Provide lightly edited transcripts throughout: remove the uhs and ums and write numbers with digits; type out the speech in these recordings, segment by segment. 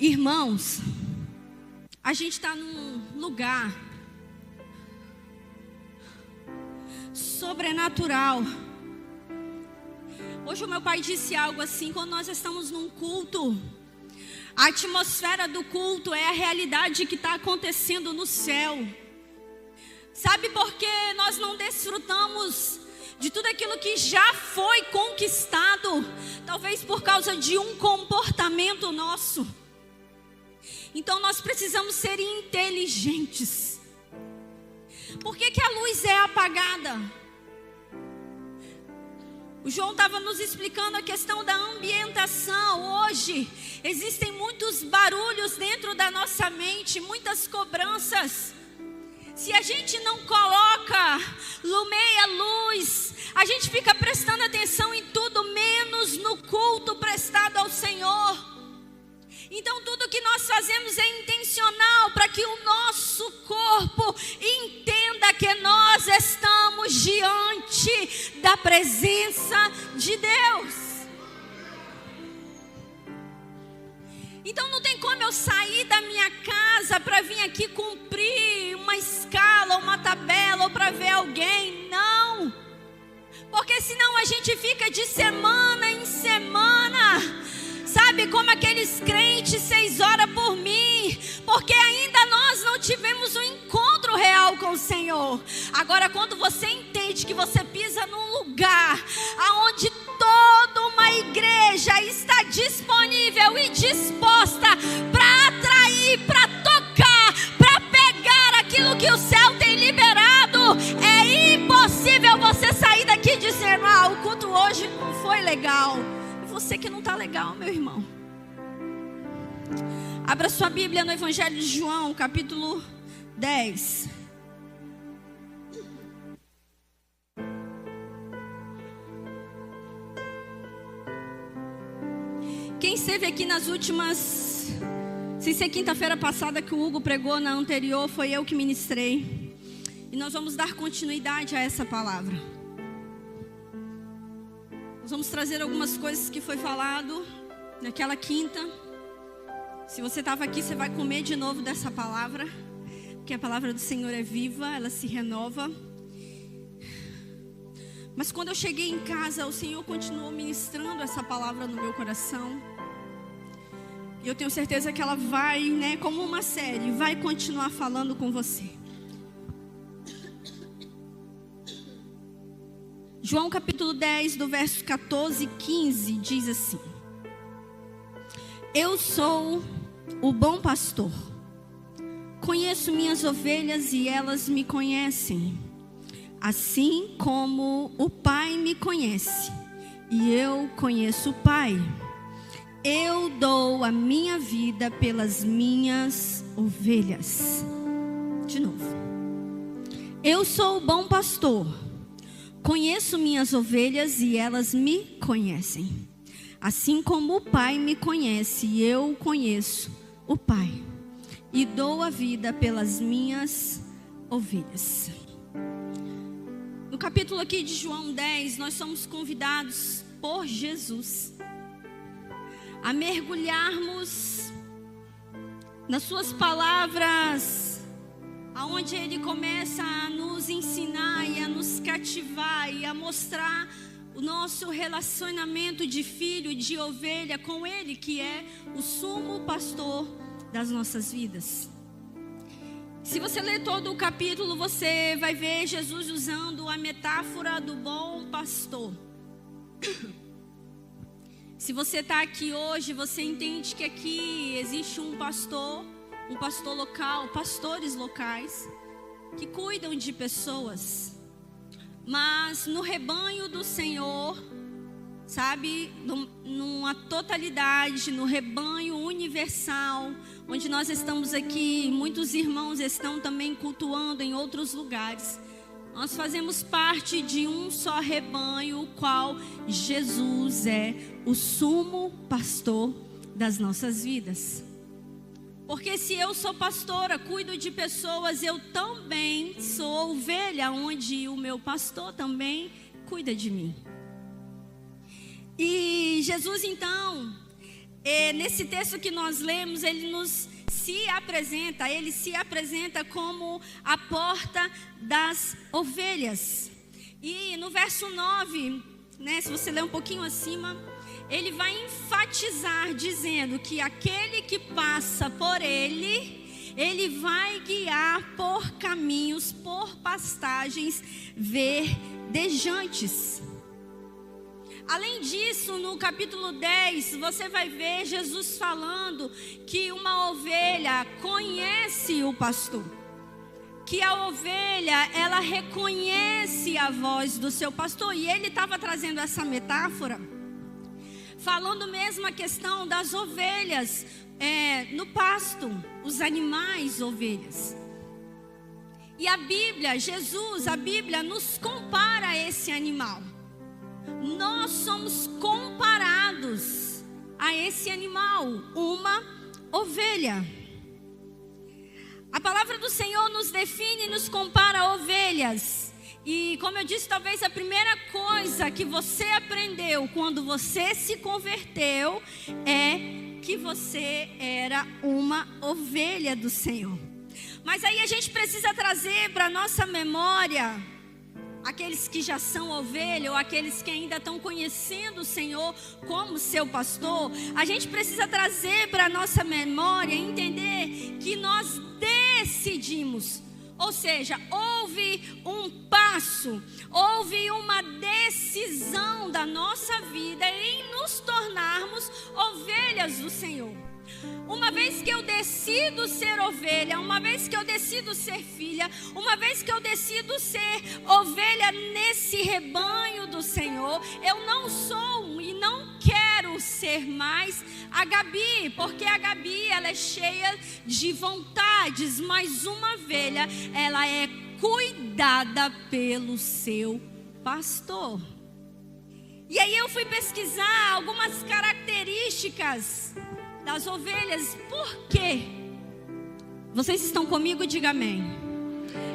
Irmãos, a gente está num lugar sobrenatural. Hoje o meu pai disse algo assim: quando nós estamos num culto, a atmosfera do culto é a realidade que está acontecendo no céu. Sabe por que nós não desfrutamos de tudo aquilo que já foi conquistado? Talvez por causa de um comportamento nosso. Então nós precisamos ser inteligentes. Por que que a luz é apagada? O João estava nos explicando a questão da ambientação. Hoje existem muitos barulhos dentro da nossa mente, muitas cobranças. Se a gente não coloca, lumeia luz, a gente fica prestando atenção em tudo menos no culto prestado ao Senhor. Então tudo que nós fazemos é intencional para que o nosso corpo entenda que nós estamos diante da presença de Deus. Então não tem como eu sair da minha casa para vir aqui cumprir uma escala, uma tabela, ou para ver alguém. Não. Porque senão a gente fica de semana em semana, sabe, como aqueles crentes, 6 horas por mim, porque ainda nós não tivemos um encontro real com o Senhor. Agora, quando você entende que você pisa num lugar aonde toda uma igreja está disponível e disposta para atrair, para tocar, para pegar aquilo que o céu tem liberado, é impossível você sair daqui e dizer: ah, o culto hoje não foi legal. Você que não está legal, meu irmão. Abra sua Bíblia no Evangelho de João, capítulo 10. Quem esteve aqui nas últimas, sem ser quinta-feira passada que o Hugo pregou, na anterior foi eu que ministrei. E nós vamos dar continuidade a essa palavra. Nós vamos trazer algumas coisas que foi falado naquela quinta. Se você estava aqui, você vai comer de novo dessa palavra, porque a palavra do Senhor é viva, ela se renova. Mas quando eu cheguei em casa, o Senhor continuou ministrando essa palavra no meu coração. E eu tenho certeza que ela vai, como uma série, vai continuar falando com você. João capítulo 10, do verso 14 e 15, diz assim: eu sou o bom pastor. Conheço minhas ovelhas e elas me conhecem, assim como o Pai me conhece e eu conheço o Pai. Eu dou a minha vida pelas minhas ovelhas. De novo. Eu sou o bom pastor. Conheço minhas ovelhas e elas me conhecem, assim como o Pai me conhece e eu conheço o Pai, e dou a vida pelas minhas ovelhas. No capítulo aqui de João 10, nós somos convidados por Jesus a mergulharmos nas suas palavras, aonde Ele começa a nos ensinar e a nos cativar e a mostrar o nosso relacionamento de filho, de ovelha com Ele, que é o sumo pastor das nossas vidas. Se você ler todo o capítulo, você vai ver Jesus usando a metáfora do bom pastor. Se você está aqui hoje, você entende que aqui existe um pastor local, pastores locais, que cuidam de pessoas. Mas no rebanho do Senhor, sabe, numa totalidade, no rebanho universal, onde nós estamos aqui, muitos irmãos estão também cultuando em outros lugares. Nós fazemos parte de um só rebanho, o qual Jesus é o sumo pastor das nossas vidas. Porque se eu sou pastora, cuido de pessoas, eu também sou ovelha, onde o meu pastor também cuida de mim. E Jesus então, nesse texto que nós lemos, ele se apresenta como a porta das ovelhas. E no verso 9, se você ler um pouquinho acima, ele vai enfatizar dizendo que aquele que passa por ele vai guiar por caminhos, por pastagens verdejantes. Além disso, no capítulo 10, você vai ver Jesus falando que uma ovelha conhece o pastor. Que a ovelha, ela reconhece a voz do seu pastor. E ele estava trazendo essa metáfora, falando mesmo a questão das ovelhas no pasto, os animais ovelhas. E a Bíblia nos compara a esse animal. Nós somos comparados a esse animal, uma ovelha. A palavra do Senhor nos define e nos compara a ovelhas. E como eu disse, talvez a primeira coisa que você aprendeu quando você se converteu é que você era uma ovelha do Senhor. Mas aí a gente precisa trazer para a nossa memória, aqueles que já são ovelha ou aqueles que ainda estão conhecendo o Senhor como seu pastor, a gente precisa trazer para a nossa memória, entender que nós decidimos. Ou seja, houve um passo, houve uma decisão da nossa vida em nos tornarmos ovelhas do Senhor. Uma vez que eu decido ser ovelha, uma vez que eu decido ser filha, uma vez que eu decido ser ovelha nesse rebanho do Senhor, eu não sou e não quero ser mais a Gabi, porque a Gabi, ela é cheia de vontades, mas uma ovelha, ela é cuidada pelo seu pastor. E aí eu fui pesquisar algumas características das ovelhas. Por quê? Vocês estão comigo? Diga amém.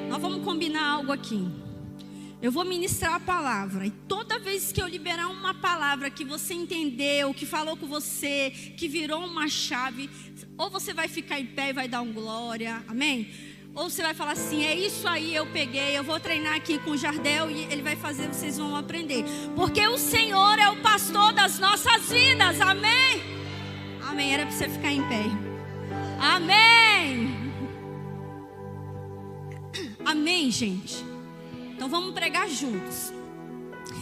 Nós vamos combinar algo aqui. Eu vou ministrar a palavra, e toda vez que eu liberar uma palavra que você entendeu, que falou com você, que virou uma chave, ou você vai ficar em pé e vai dar um glória, amém? Ou você vai falar assim: é isso aí, eu peguei, eu vou treinar aqui com o Jardel e ele vai fazer, vocês vão aprender. Porque o Senhor é o pastor das nossas vidas, amém? Amém, era para você ficar em pé. Amém. Amém, gente. Então vamos pregar juntos.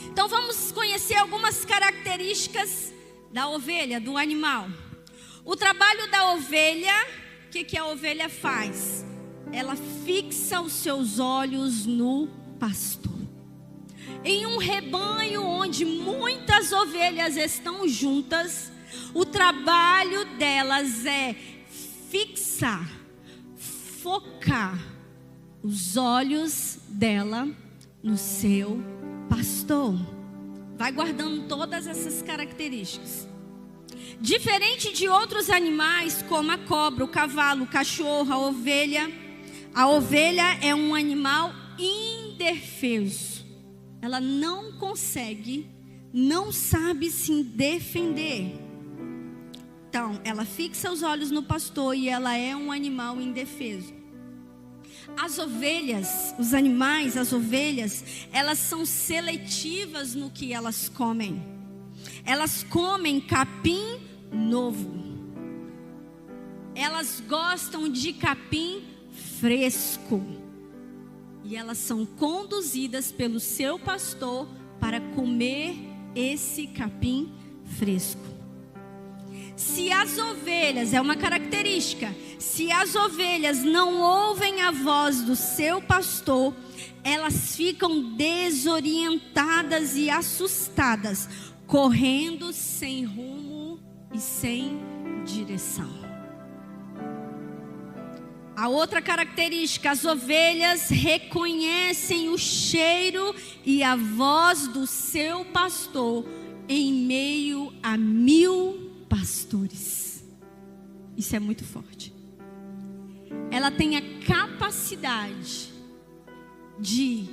Então vamos conhecer algumas características da ovelha, do animal. O trabalho da ovelha, o que a ovelha faz? Ela fixa os seus olhos no pastor. Em um rebanho onde muitas ovelhas estão juntas, o trabalho delas é fixar, focar os olhos dela no seu pastor. Vai guardando todas essas características. Diferente de outros animais, como a cobra, o cavalo, o cachorro, a ovelha é um animal indefeso. Ela não consegue, não sabe se defender. Então, ela fixa os olhos no pastor e ela é um animal indefeso. As ovelhas, os animais, as ovelhas, elas são seletivas no que elas comem. Elas comem capim novo. Elas gostam de capim fresco. E elas são conduzidas pelo seu pastor para comer esse capim fresco. Se as ovelhas, é uma característica, se as ovelhas não ouvem a voz do seu pastor, elas ficam desorientadas e assustadas, correndo sem rumo e sem direção. A outra característica, as ovelhas reconhecem o cheiro e a voz do seu pastor em meio a 1000 pastores. Isso é muito forte. Ela tem a capacidade de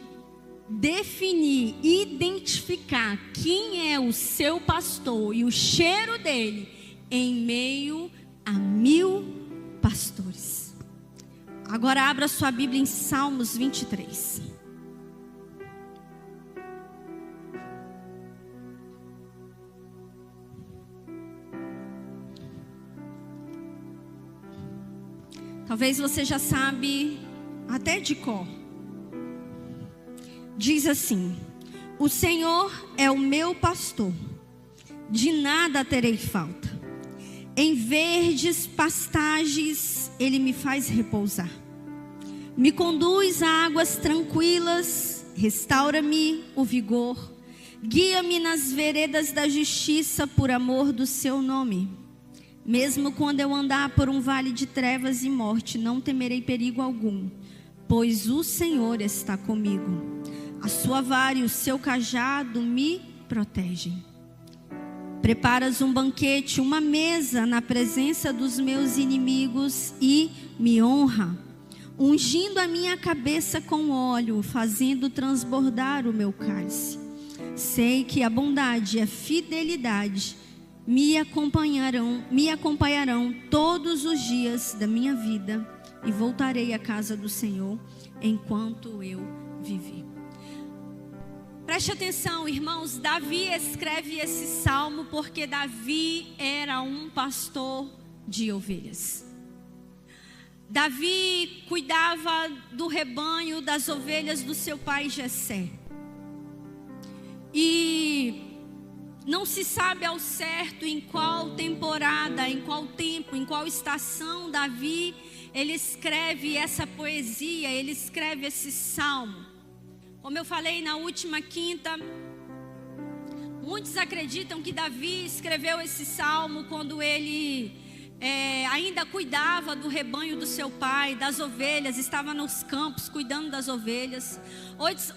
definir, identificar quem é o seu pastor e o cheiro dele em meio a 1000 pastores. Agora abra sua Bíblia em Salmos 23. Talvez você já sabe até de cor. Diz assim: o Senhor é o meu pastor, de nada terei falta. Em verdes pastagens ele me faz repousar. Me conduz a águas tranquilas, restaura-me o vigor. Guia-me nas veredas da justiça por amor do seu nome. Mesmo quando eu andar por um vale de trevas e morte, não temerei perigo algum, pois o Senhor está comigo. A sua vara e o seu cajado me protegem. Preparas um banquete, uma mesa na presença dos meus inimigos e me honra, ungindo a minha cabeça com óleo, fazendo transbordar o meu cálice. Sei que a bondade e a fidelidade me acompanharão todos os dias da minha vida, e voltarei à casa do Senhor enquanto eu viver. Preste atenção, irmãos. Davi escreve esse salmo porque Davi era um pastor de ovelhas. Davi cuidava do rebanho das ovelhas do seu pai Jessé. E não se sabe ao certo em qual temporada, em qual tempo, em qual estação Davi, ele escreve essa poesia, ele escreve esse salmo. Como eu falei na última quinta, muitos acreditam que Davi escreveu esse salmo quando ele ainda cuidava do rebanho do seu pai, das ovelhas, estava nos campos cuidando das ovelhas.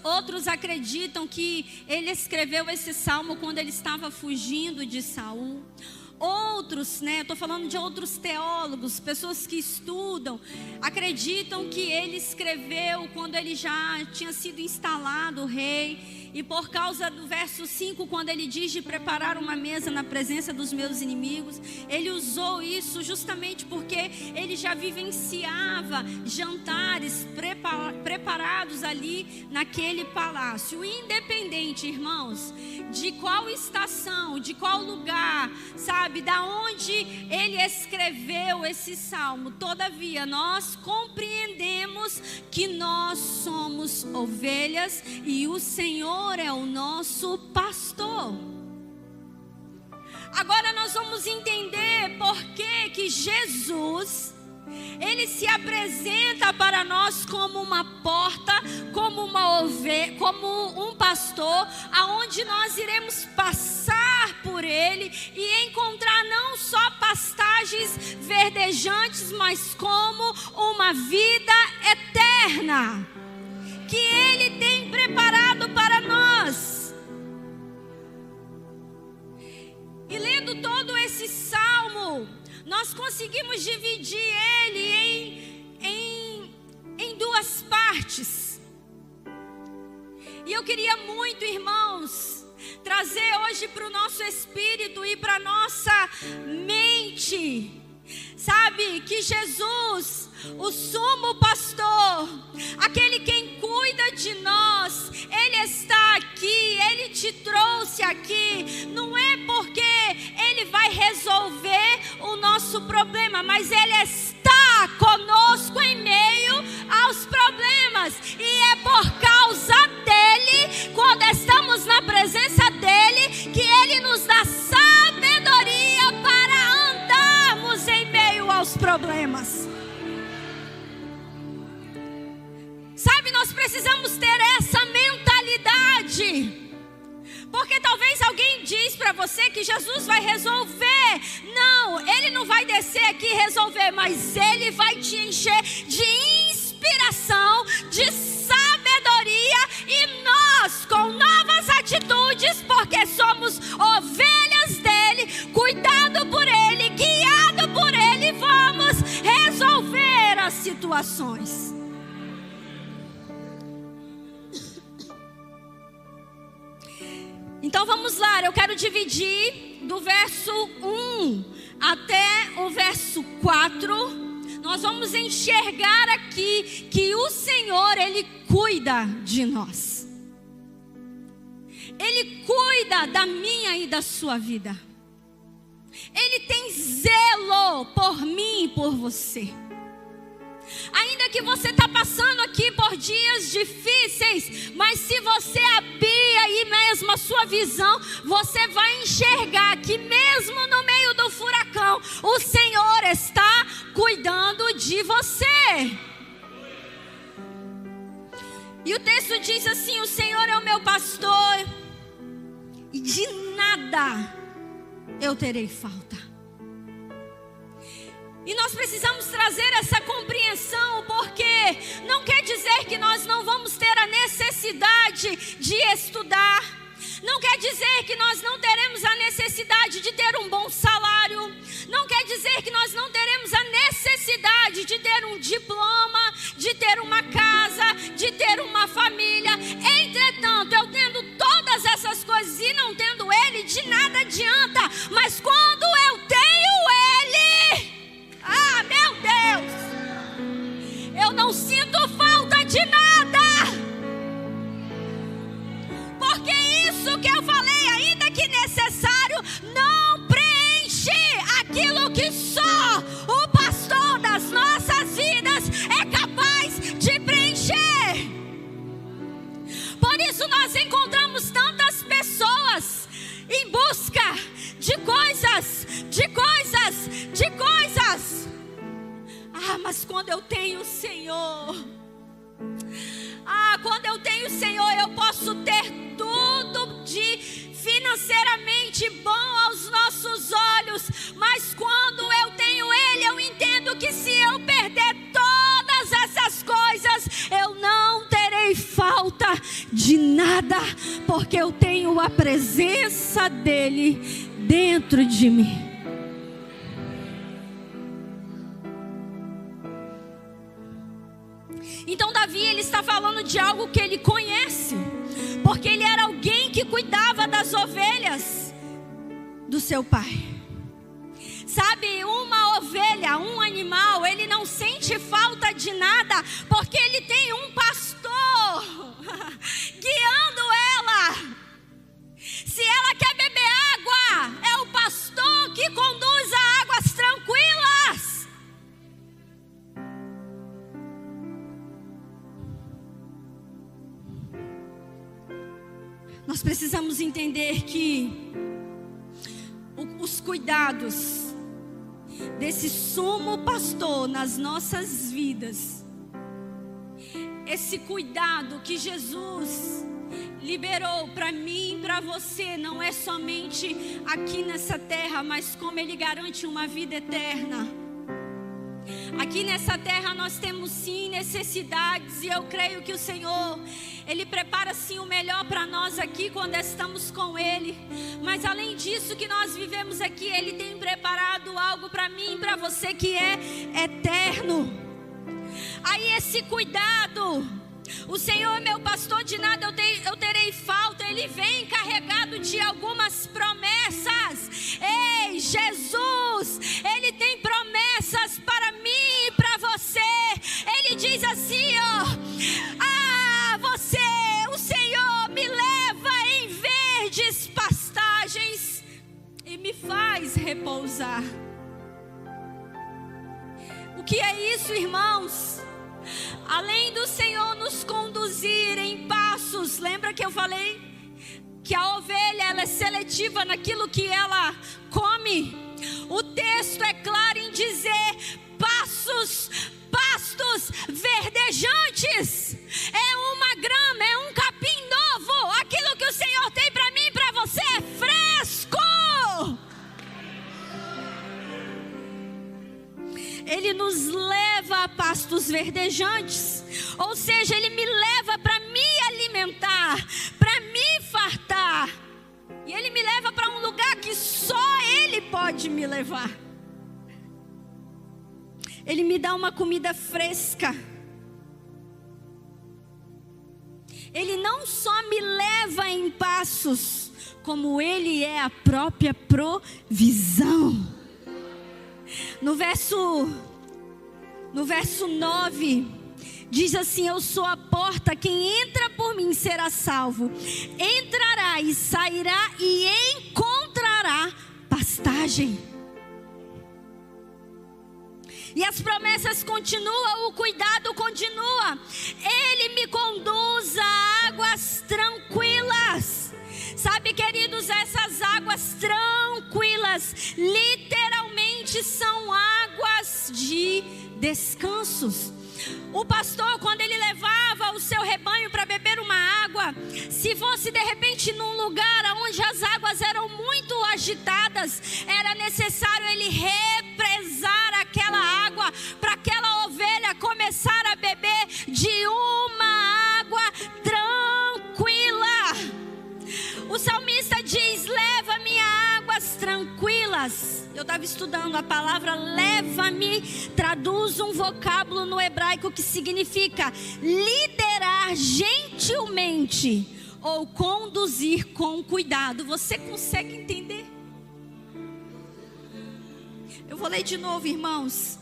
Outros acreditam que ele escreveu esse salmo quando ele estava fugindo de Saul. Outros, eu estou falando de outros teólogos, pessoas que estudam, acreditam que ele escreveu quando ele já tinha sido instalado rei. E por causa do verso 5, quando ele diz de preparar uma mesa na presença dos meus inimigos, ele usou isso justamente porque ele já vivenciava jantares preparados ali naquele palácio. Independente, irmãos, de qual estação, de qual lugar, sabe, da onde ele escreveu esse salmo, todavia nós compreendemos que nós somos ovelhas e o Senhor é o nosso pastor. Agora nós vamos entender por que Jesus, ele se apresenta para nós como uma porta, como uma ovelha, como um pastor, aonde nós iremos passar por ele e encontrar não só pastagens verdejantes, mas como uma vida eterna que ele tem preparado para nós. E lendo todo esse salmo, nós conseguimos dividir ele em duas partes. E eu queria muito, irmãos, trazer hoje para o nosso espírito e para a nossa mente, sabe, que Jesus, o sumo pastor, aquele quem cuida de nós, ele está aqui, ele te trouxe aqui, não é porque ele vai resolver o nosso problema, mas ele está conosco em meio aos problemas, e é por causa dele, quando estamos na presença dele, que ele nos dá sabedoria para andarmos em meio aos problemas. Sabe, nós precisamos ter essa mentalidade, porque talvez alguém diz para você que Jesus vai resolver. Não, ele não vai descer aqui e resolver, mas ele vai te encher de inspiração, de sabedoria, e nós com novas atitudes, porque somos ovelhas dele, cuidado por ele, guiado por ele, vamos resolver as situações. Então vamos lá, eu quero dividir do verso 1 até o verso 4, nós vamos enxergar aqui que o Senhor, Ele cuida de nós. Ele cuida da minha e da sua vida. Ele tem zelo por mim e por você. Ainda que você está passando aqui por dias difíceis, mas se você abrir aí mesmo a sua visão, você vai enxergar que mesmo no meio do furacão, o Senhor está cuidando de você. E o texto diz assim: o Senhor é o meu pastor, e de nada eu terei falta. E nós precisamos trazer essa compreensão, porque não quer dizer que nós não vamos ter a necessidade de estudar. Não quer dizer que nós não teremos a necessidade de ter um bom salário. Não quer dizer que nós não teremos a necessidade de ter um diploma, de ter uma casa, de ter uma família. Entretanto, eu tendo todas essas coisas e não tendo Ele, de nada adianta. Mas quando eu tenho Ele, meu Deus, eu não sinto falta de nada. Porque isso que eu falei, ainda que necessário, não preenche aquilo que só o pastor das nossas vidas é capaz de preencher. Por isso nós encontramos tantas pessoas em busca de coisas, de coisas, de coisas. Mas quando eu tenho o Senhor, quando eu tenho o Senhor, eu posso ter tudo de financeiramente bom aos nossos olhos. Mas quando eu tenho Ele, eu entendo que se eu perder todas essas coisas, eu não terei falta de nada, porque eu tenho a presença dEle dentro de mim. Então Davi, ele está falando de algo que ele conhece, porque ele era alguém que cuidava das ovelhas do seu pai. Sabe, uma ovelha, um animal, ele não sente falta de nada, porque ele tem um pastor guiando ela. Se ela quer beber água, é o pastor que conduz a águas tranquilas. Nós precisamos entender que os cuidados desse sumo pastor nas nossas vidas, esse cuidado que Jesus liberou para mim e para você, não é somente aqui nessa terra, mas como Ele garante uma vida eterna. Aqui nessa terra nós temos sim necessidades, e eu creio que o Senhor, Ele prepara sim o melhor para nós aqui quando estamos com Ele. Mas além disso que nós vivemos aqui, Ele tem preparado algo para mim e para você que é eterno. Aí esse cuidado, o Senhor é meu pastor, de nada eu terei falta. Ele vem carregado de algumas promessas. Ei, Jesus, Ele tem promessas para mim e para você. Ele diz assim, o Senhor me leva em verdes pastagens e me faz repousar. O que é isso, irmãos? Além do Senhor nos conduzir em passos, lembra que eu falei que a ovelha, ela é seletiva naquilo que ela come? O texto é claro em dizer pastos verdejantes. É uma grama, é um capim novo. Aquilo que o Senhor tem para mim e para você é fresco. Ele nos leva a pastos verdejantes, ou seja, Ele me leva para me alimentar, para me fartar. E Ele me leva para um lugar que só Ele pode me levar. Ele me dá uma comida fresca. Ele não só me leva em passos, como Ele é a própria provisão. No verso 9, diz assim: eu sou a porta, quem entra por mim será salvo. Entrará e sairá e encontrará pastagem. E as promessas continuam, o cuidado continua. Ele me conduz a águas tranquilas. Sabe, queridos, essas águas tranquilas literalmente são águas de descansos. O pastor, quando ele levava o seu rebanho para beber uma água, se fosse de repente num lugar onde as águas eram muito agitadas, era necessário ele represar aquela água para aquela ovelha começar a beber de uma água tranquila. O salmista diz: leva-me a águas tranquilas. Eu estava estudando a palavra leva-me, traduz um vocábulo no hebraico que significa liderar gentilmente ou conduzir com cuidado. Você consegue entender? Eu vou ler de novo, irmãos.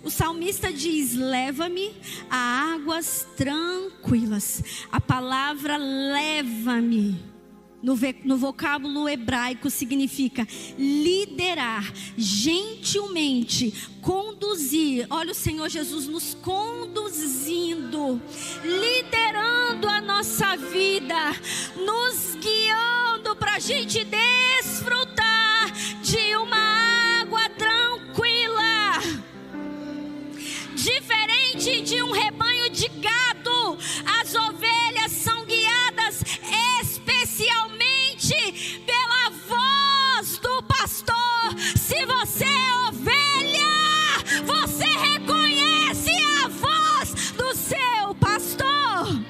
O salmista diz: leva-me a águas tranquilas. A palavra leva-me no vocábulo hebraico significa liderar gentilmente, conduzir. Olha o Senhor Jesus nos conduzindo, liderando a nossa vida, nos guiando para a gente desfrutar de uma água tranquila. Diferente de um rebanho de gado, as ovelhas são guiadas especialmente pela voz do pastor. Se você é ovelha, você reconhece a voz do seu pastor.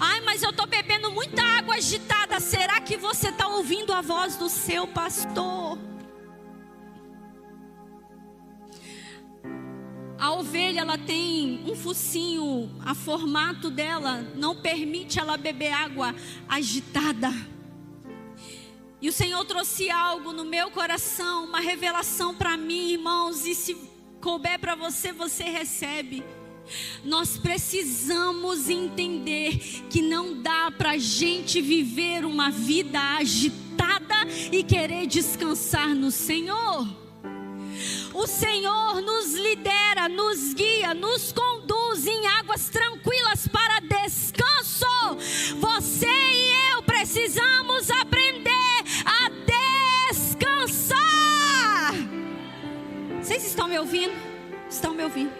Ai, mas eu estou bebendo muita água agitada. Será que você está ouvindo a voz do seu pastor? A ovelha, ela tem um focinho, a formato dela não permite ela beber água agitada. E o Senhor trouxe algo no meu coração, uma revelação para mim, irmãos, e se couber para você, você recebe. Nós precisamos entender que não dá para a gente viver uma vida agitada e querer descansar no Senhor. O Senhor nos lidera, nos guia, nos conduz em águas tranquilas para descanso. Você e eu precisamos aprender a descansar. Vocês estão me ouvindo? Estão me ouvindo?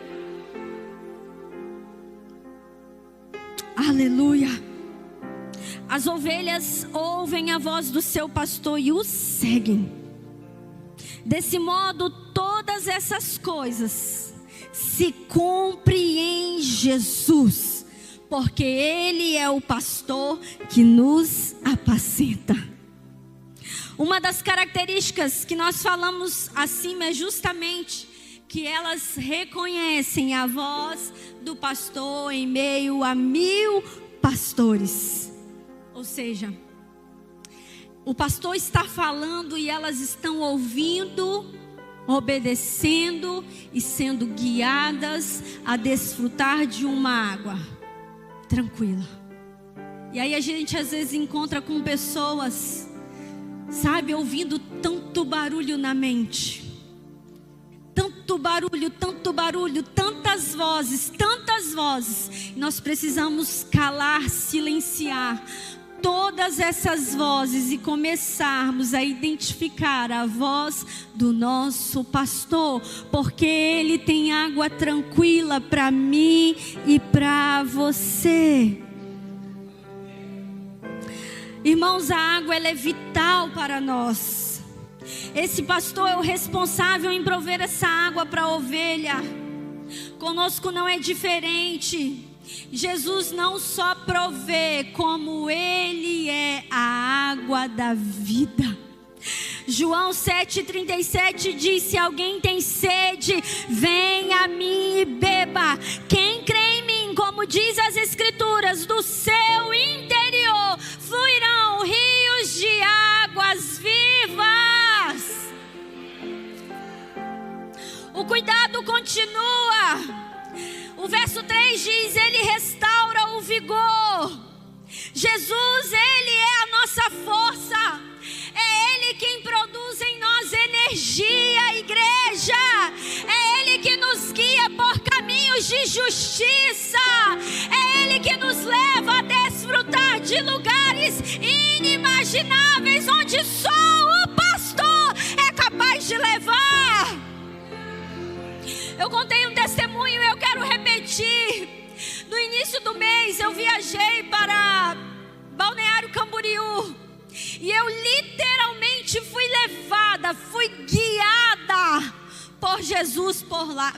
Aleluia. As ovelhas ouvem a voz do seu pastor e o seguem. Desse modo, todas essas coisas se cumprem em Jesus, porque Ele é o pastor que nos apacenta. Uma das características que nós falamos acima é justamente que elas reconhecem a voz do pastor em meio a 1000 pastores. Ou seja, o pastor está falando e elas estão ouvindo, obedecendo e sendo guiadas a desfrutar de uma água tranquila. E aí a gente às vezes encontra com pessoas, sabe, ouvindo tanto barulho na mente. Tanto barulho, tantas vozes. Nós precisamos calar, silenciar todas essas vozes e começarmos a identificar a voz do nosso pastor, porque Ele tem água tranquila para mim e para você. Irmãos, a água ela é vital para nós. Esse pastor é o responsável em prover essa água para a ovelha. Conosco não é diferente. Jesus não só provê, como Ele é a água da vida. João 7,37 diz: se alguém tem sede, venha a mim e beba. Quem crê em mim, como diz as Escrituras, do seu interior fluirão rios de águas vivas. cuidado continua. O verso 3 diz: Ele restaura o vigor. Jesus, Ele é a nossa força. É Ele quem produz em nós energia, igreja. É Ele que nos guia por caminhos de justiça. É Ele que nos leva a desfrutar de lugares inimagináveis, onde só o pastor é capaz de levar. Eu contei um testemunho e eu quero repetir. No início do mês eu viajei para Balneário Camboriú. E eu literalmente fui levada, fui guiada por Jesus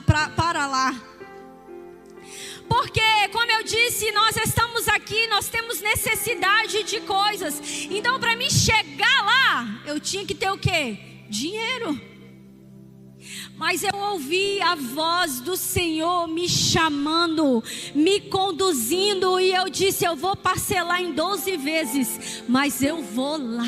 para lá. Porque, como eu disse, nós estamos aqui, nós temos necessidade de coisas. Então, para mim chegar lá, eu tinha que ter o quê? Dinheiro. Mas eu ouvi a voz do Senhor me chamando, me conduzindo, e eu disse: eu vou parcelar em 12 vezes, mas eu vou lá.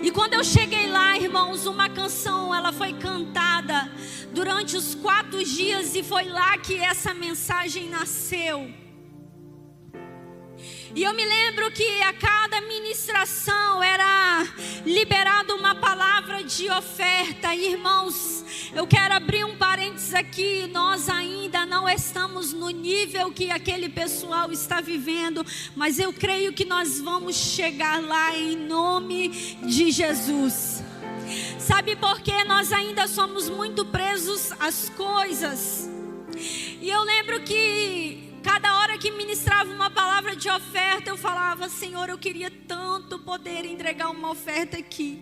E quando eu cheguei lá, irmãos, uma canção, ela foi cantada durante os 4 dias, e foi lá que essa mensagem nasceu. E eu me lembro que a cada ministração era liberada uma palavra de oferta. Irmãos, eu quero abrir um parênteses aqui. Nós ainda não estamos no nível que aquele pessoal está vivendo, mas eu creio que nós vamos chegar lá em nome de Jesus. Sabe por quê? Nós ainda somos muito presos às coisas. E eu lembro que cada hora que ministrava uma palavra de oferta, eu falava: Senhor, eu queria tanto poder entregar uma oferta aqui.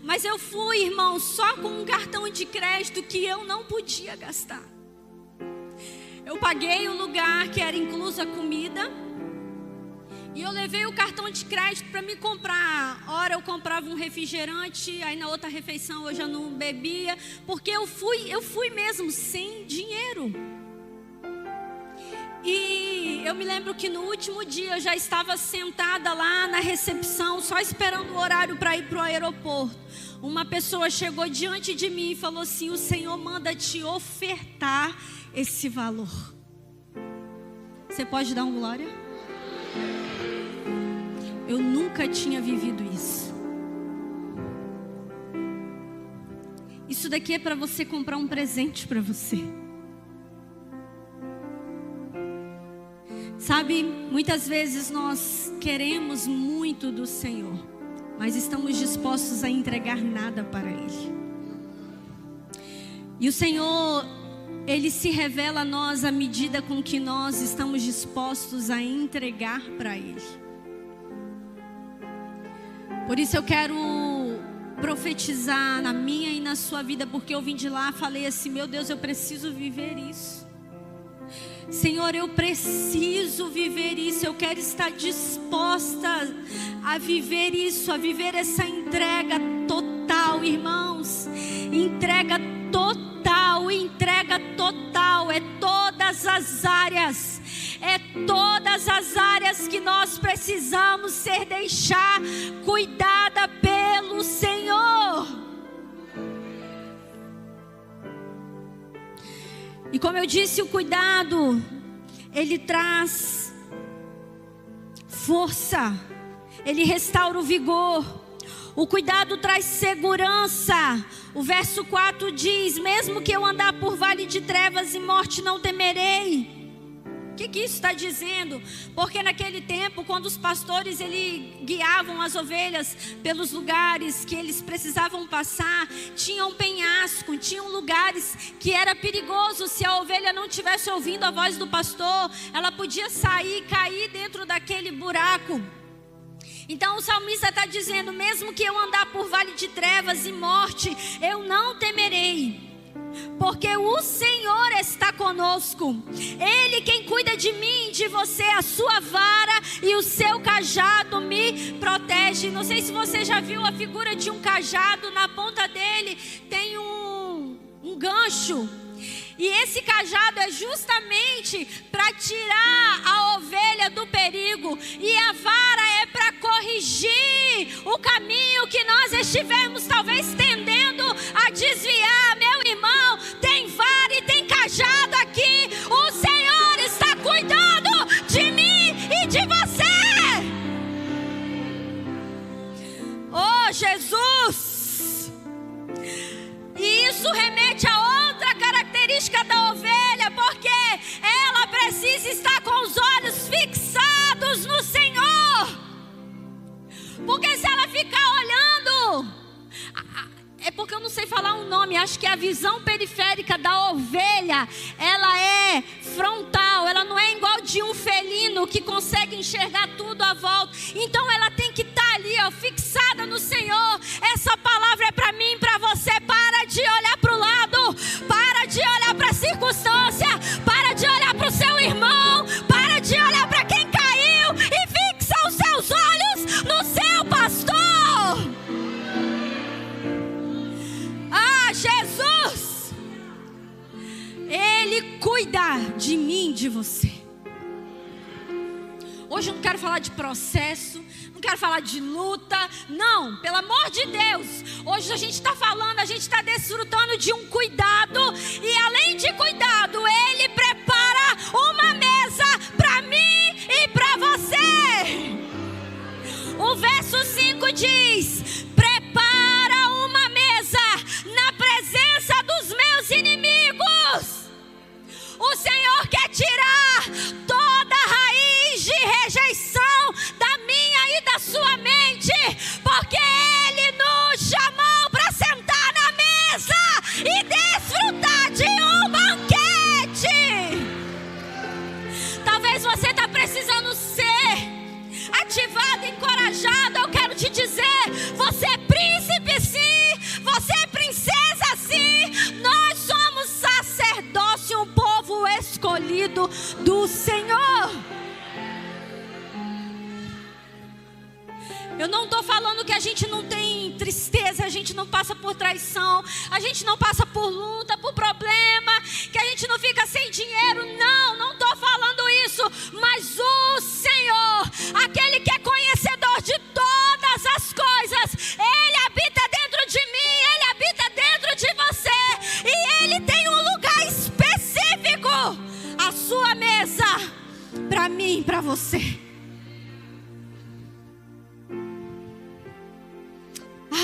Mas eu fui, irmão, só com um cartão de crédito que eu não podia gastar. Eu paguei o lugar que era inclusa a comida. E eu levei o cartão de crédito para me comprar. Ora eu comprava um refrigerante, aí na outra refeição eu já não bebia. Porque eu fui mesmo sem dinheiro. E eu me lembro que no último dia eu já estava sentada lá na recepção, só esperando o horário para ir para o aeroporto. Uma pessoa chegou diante de mim e falou assim: o Senhor manda te ofertar esse valor. Você pode dar um glória? Eu nunca tinha vivido isso. Isso daqui é para você comprar um presente para você. Sabe, muitas vezes nós queremos muito do Senhor, mas estamos dispostos a entregar nada para Ele. E o Senhor, Ele se revela a nós à medida com que nós estamos dispostos a entregar para Ele. Por isso eu quero profetizar na minha e na sua vida, porque eu vim de lá, falei assim: meu Deus, eu preciso viver isso. Senhor, eu preciso viver isso. Eu quero estar disposta a viver isso, a viver essa entrega total, irmãos. Entrega total, entrega total. É todas as áreas. É todas as áreas que nós precisamos deixar cuidada pelo Senhor. E como eu disse, o cuidado, ele traz força, ele restaura o vigor. O cuidado traz segurança. O verso 4 diz: mesmo que eu andar por vale de trevas e morte, não temerei. O que isso está dizendo? Porque naquele tempo, quando os pastores guiavam as ovelhas pelos lugares que eles precisavam passar, tinha um penhasco, tinham lugares que era perigoso. Se a ovelha não estivesse ouvindo a voz do pastor, ela podia sair e cair dentro daquele buraco. Então o salmista está dizendo: mesmo que eu andar por vale de trevas e morte, eu não temerei. Porque o Senhor está conosco. Ele quem cuida de mim, de você. A sua vara e o seu cajado me protege. Não sei se você já viu a figura de um cajado. Na ponta dele tem um gancho. E esse cajado é justamente para tirar a ovelha do perigo. E a vara é para corrigir o caminho que nós estivermos talvez tendendo a desviar. Meu irmão, característica da ovelha, porque ela precisa estar com os olhos fixados no Senhor. Porque se ela ficar olhando, é porque eu não sei falar o nome, acho que a visão periférica da ovelha, ela é frontal, ela não é igual de um felino que consegue enxergar tudo à volta. Então ela tem que estar ali, ó, fixada no Senhor. Essa palavra é para mim e para você. Para de olhar para o lado, para de olhar para a circunstância, para de olhar para o seu irmão, para de olhar para quem caiu e fixa os seus olhos no seu pastor. Jesus, Ele cuida de mim e de você. Hoje eu não quero falar de processo, não quero falar de luta, não, pelo amor de Deus. Hoje a gente está falando, a gente está desfrutando de um cuidado, e além de cuidado, Ele prepara uma mesa para mim e para você. O verso 5 diz: prepara uma mesa na presença dos meus inimigos. O Senhor quer tirar toda a raiz de rejeição da minha e da sua mente, porque Ele nos chamou para sentar na mesa e desfrutar de um banquete. Talvez você está precisando ser ativado, encorajado. Eu quero te dizer, você é príncipe sim, você é princesa sim. Nós somos sacerdócio, um povo escolhido do Senhor. Eu não estou falando que a gente não tem tristeza, a gente não passa por traição, a gente não passa por luta, por problema, que a gente não fica sem dinheiro. Não estou falando isso. Mas o Senhor, aquele que é conhecedor de todas as coisas, Ele habita dentro de mim, Ele habita dentro de você, e Ele tem um lugar específico, a sua mesa, para mim e para você.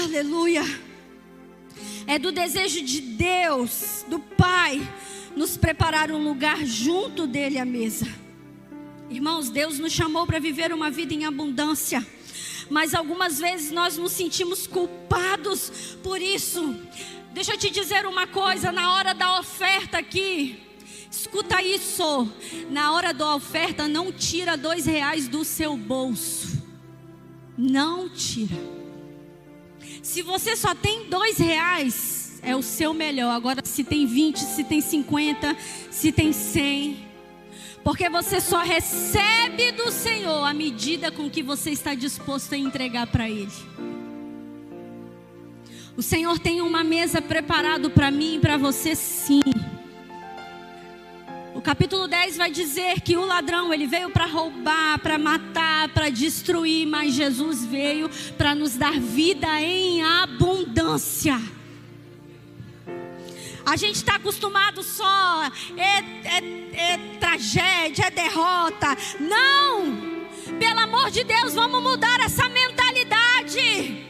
Aleluia. É do desejo de Deus, do Pai, nos preparar um lugar junto dele à mesa. Irmãos, Deus nos chamou para viver uma vida em abundância, mas algumas vezes nós nos sentimos culpados por isso. Deixa eu te dizer uma coisa, na hora da oferta aqui, escuta isso, na hora da oferta não tira R$2 do seu bolso, não tira. Se você só tem R$2, é o seu melhor. Agora, se tem 20, se tem 50, se tem 100, porque você só recebe do Senhor a medida com que você está disposto a entregar para Ele. O Senhor tem uma mesa preparada para mim e para você, sim. O capítulo 10 vai dizer que o ladrão, ele veio para roubar, para matar, para destruir, mas Jesus veio para nos dar vida em abundância. A gente está acostumado só, é tragédia, é derrota. Não! Pelo amor de Deus, vamos mudar essa mentalidade.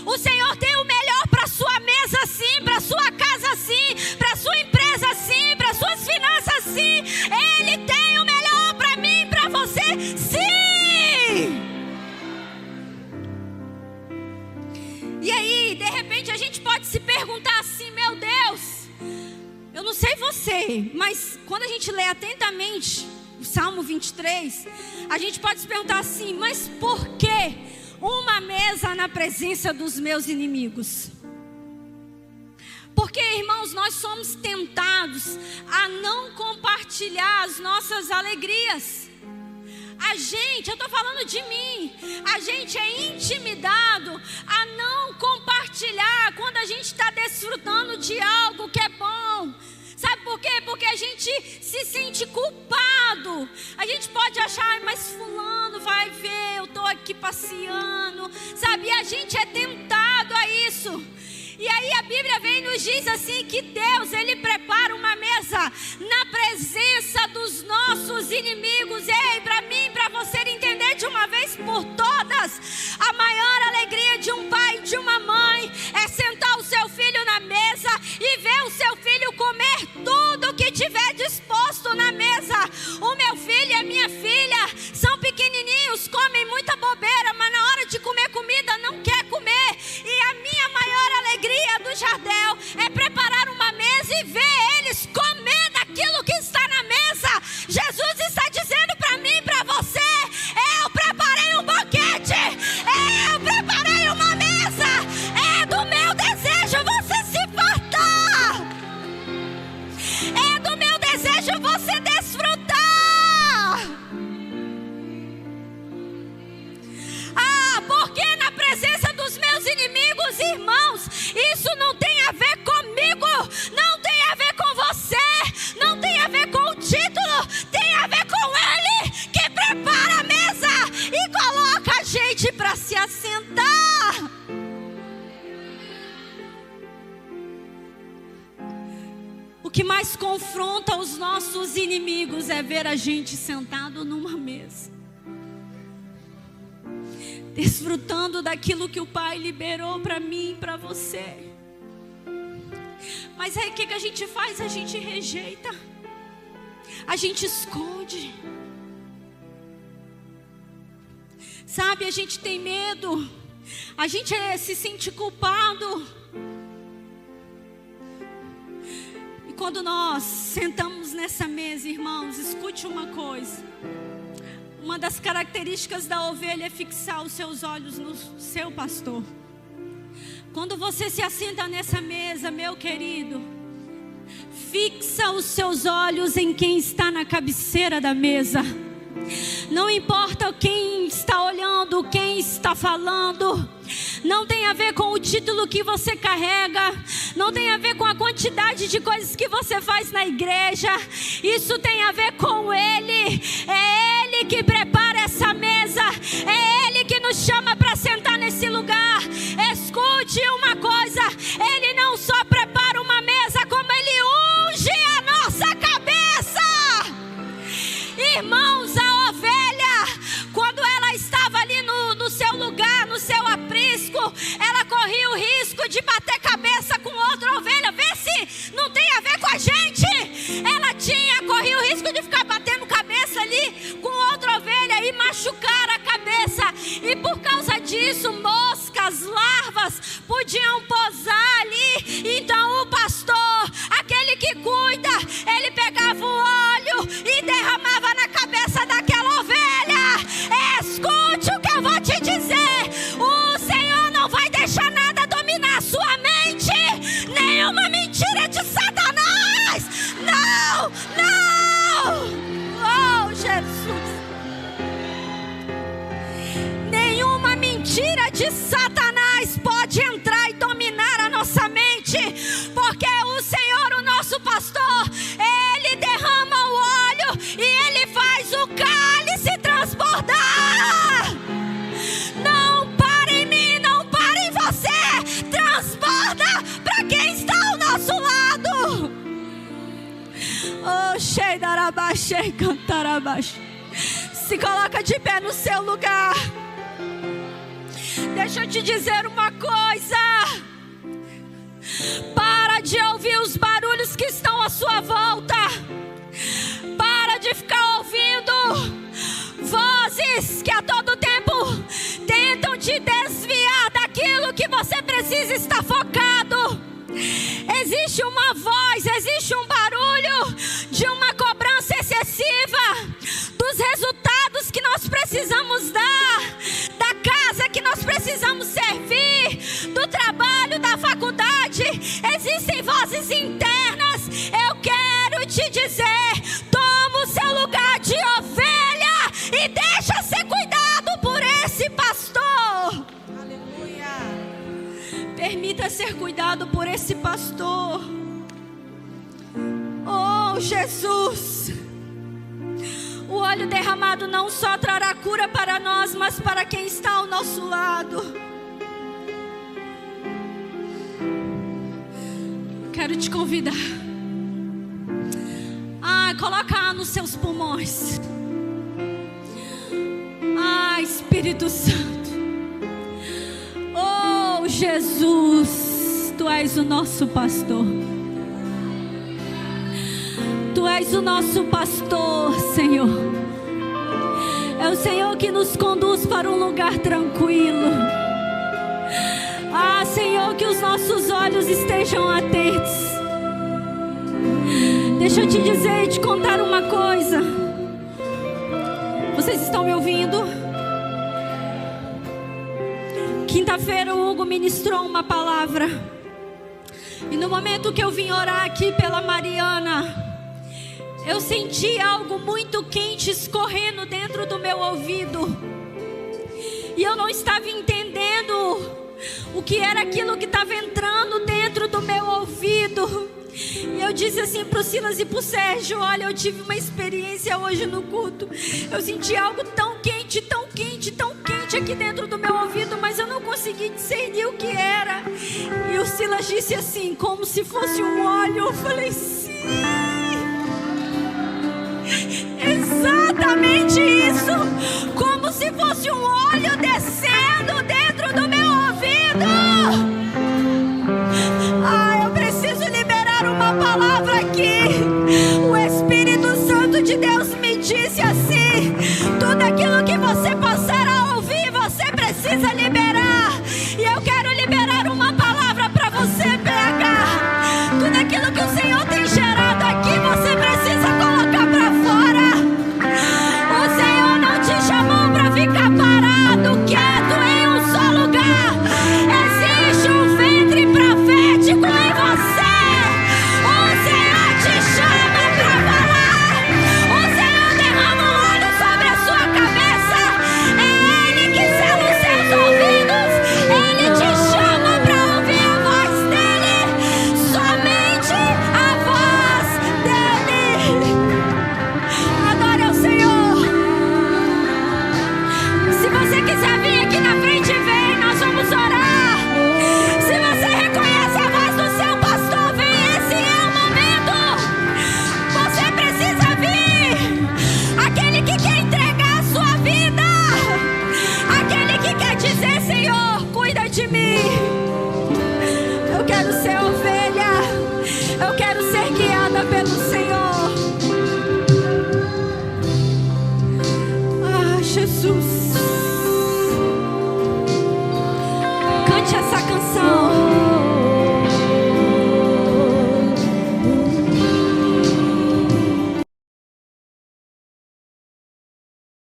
O Senhor tem o melhor para a sua mesa sim, para a sua casa sim, para a sua empresa sim, para as suas finanças sim. Ele tem o melhor para mim e para você sim. E aí, de repente a gente pode se perguntar assim: meu Deus, eu não sei você, mas quando a gente lê atentamente o Salmo 23, a gente pode se perguntar assim: mas por que uma mesa na presença dos meus inimigos? Porque, irmãos, nós somos tentados a não compartilhar as nossas alegrias. Eu estou falando de mim, a gente é intimidado a não compartilhar quando a gente está desfrutando de algo que é bom. Sabe por quê? Porque a gente se sente culpado. A gente pode achar, mas fulano vai ver, eu estou aqui passeando, sabe? E a gente é tentado a isso. E aí a Bíblia vem e nos diz assim que Deus, Ele prepara uma mesa na presença dos nossos inimigos. Ei, para mim, para você entender de uma vez por todas, a maior alegria de um pai e de uma mãe é sentar o seu filho na mesa e ver o seu filho comer tudo e ver eles comer daquilo que está na mesa. Jesus está dizendo para mim e para você: eu preparei um banquete, eu preparei uma mesa. É do meu desejo você se fartar, é do meu desejo você desfrutar. Porque na presença dos meus inimigos, irmãos, isso não tem a ver comigo, não tem a ver com você, não tem a ver com o título, tem a ver com Ele que prepara a mesa e coloca a gente para se assentar. O que mais confronta os nossos inimigos é ver a gente sentado numa mesa, desfrutando daquilo que o Pai liberou para mim e para você. Mas aí o que a gente faz? A gente rejeita, a gente esconde, sabe? A gente tem medo, a gente se sente culpado. E quando nós sentamos nessa mesa, irmãos, escute uma coisa: uma das características da ovelha é fixar os seus olhos no seu pastor. Quando você se assenta nessa mesa, meu querido, fixa os seus olhos em quem está na cabeceira da mesa. Não importa quem está olhando, quem está falando. Não tem a ver com o título que você carrega. Não tem a ver com a quantidade de coisas que você faz na igreja. Isso tem a ver com Ele. É Ele que prepara essa mesa. É Ele que nos chama para sentar nesse lugar. Escute uma coisa: Ele não só prepara uma mesa, como Ele unge a nossa cabeça. Irmãos, a ovelha, quando ela estava ali no seu lugar, no seu aprisco, ela corria o risco de bater cabeça com outra ovelha. Vê se não tem a ver com a gente. Ela corria o risco de ficar batendo cabeça ali com outra ovelha e machucar a cabeça. E por causa disso, moscas, larvas podiam posar ali. Então o pastor, aquele que cuida, ele pegava o óleo e derramava na cabeça daquela ovelha. Escute o que eu vou te dizer: o Senhor não vai deixar nada dominar a sua mente, nenhuma mentira de Satanás. Não, não. Oh, Jesus. Nenhuma mentira de Satanás pode entrar e dominar a nossa mente, porque o Senhor, o nosso pastor, Ele derrama o óleo e Ele faz o cálice transbordar. Não para em mim, não para em você. Transborda para quem está ao nosso lado. Oh, Sheidarabaxei, Cantarabaxei. Se coloca de pé no seu lugar. Deixa eu te dizer uma coisa: para de ouvir os barulhos que estão à sua volta. Para de ficar ouvindo vozes que a todo tempo tentam te desviar daquilo que você precisa estar focado. Existe uma voz, existe um barulho de uma cobrança excessiva dos resultados que nós precisamos dar, da casa que nós precisamos servir, do trabalho, da faculdade. Existem vozes internas. Eu quero te dizer: toma o seu lugar de ovelha e deixa ser cuidado por esse pastor. Aleluia. Permita ser cuidado por esse pastor. Oh, Jesus. O óleo derramado não só trará cura para nós, mas para quem está ao nosso lado. Quero te convidar. Coloca nos seus pulmões. Espírito Santo. Oh, Jesus, Tu és o nosso pastor. Tu és o nosso pastor, Senhor. É o Senhor que nos conduz para um lugar tranquilo. Senhor, que os nossos olhos estejam atentos. Deixa eu te dizer e te contar uma coisa. Vocês estão me ouvindo? Quinta-feira o Hugo ministrou uma palavra. E no momento que eu vim orar aqui pela Mariana, eu senti algo muito quente escorrendo dentro do meu ouvido. E eu não estava entendendo o que era aquilo que estava entrando dentro do meu ouvido. E eu disse assim para o Silas e para o Sérgio: olha, eu tive uma experiência hoje no culto. Eu senti algo tão quente, tão quente, tão quente aqui dentro do meu ouvido, mas eu não consegui discernir o que era. E o Silas disse assim, como se fosse um óleo. Eu falei, sim, exatamente isso, como se fosse um óleo descendo dentro do meu ouvido. Eu preciso liberar uma palavra aqui. O Espírito Santo de Deus me disse assim: tudo aquilo que você passar a ouvir, você precisa liberar.